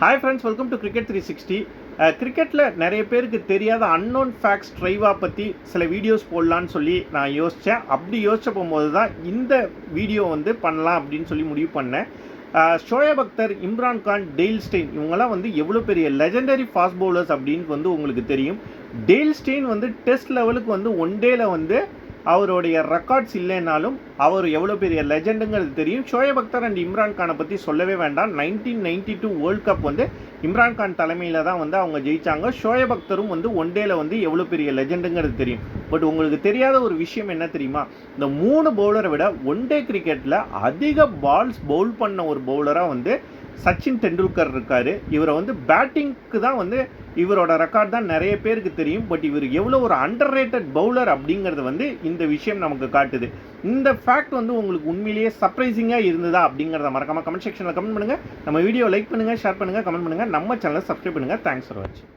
Hi friends, welcome to cricket 360. கிரிக்கெட்டில் நிறைய பேருக்கு தெரியாத அன்னோன் ஃபேக்ட்ஸ் ட்ரைவா பற்றி சில வீடியோஸ் போடலான்னு சொல்லி நான் யோசித்தேன். அப்படி யோசிச்ச போகும்போது தான் இந்த வீடியோ பண்ணலாம் அப்படின்னு சொல்லி முடிவு பண்ணேன். ஷோயப் அக்தர், இம்ரான் கான், டேல் ஸ்டெயின் இவங்கெல்லாம் எவ்வளோ பெரிய லெஜெண்டரி ஃபாஸ்ட் பவுலர்ஸ் அப்படின்னு உங்களுக்கு தெரியும். டேல் ஸ்டெயின் டெஸ்ட் லெவலுக்கு ஒன் டேல அவருடைய ரெக்கார்ட்ஸ் இல்லைனாலும் அவர் எவ்வளோ பெரிய லெஜெண்டுங்கிறது தெரியும். ஷோயப் அக்தர் அண்ட் இம்ரான் கானை பற்றி சொல்லவே வேண்டாம். 1992 வேர்ல்ட் கப் இம்ரான் கான் தலைமையில் தான் அவங்க ஜெயித்தாங்க. ஷோயப் அக்தரும் ஒன் டேல எவ்வளோ பெரிய லெஜெண்டுங்கிறது தெரியும். பட் உங்களுக்கு தெரியாத ஒரு விஷயம் என்ன தெரியுமா? இந்த 3 பவுலரை விட ஒன் டே கிரிக்கெட்டில் அதிக பால்ஸ் பவுல் பண்ண ஒரு பவுலராக சச்சின் டெண்டுல்கர் இருக்கார். இவரை பேட்டிங்க்கு தான் இவரோட ரெக்கார்ட் தான் நிறைய பேருக்கு தெரியும். பட் இவர் எவ்வளோ ஒரு அண்டர் ரேட்டட் பவுலர் அப்படிங்கிறது இந்த விஷயம் நமக்கு காட்டுது. இந்த ஃபேக்ட் உங்களுக்கு உண்மையிலேயே சர்ப்ரைசிங்காக இருந்ததா அப்படிங்கிறத மறக்காம கமெண்ட் செக்ஷனில் கமெண்ட் பண்ணுங்கள். நம்ம வீடியோ லைக் பண்ணுங்கள், ஷேர் பண்ணுங்கள், கமெண்ட் பண்ணுங்கள். நம்ம சேனலை சப்ஸ்கிரைப் பண்ணுங்கள். தேங்க்ஸ் ஃபார் வாட்சிங்.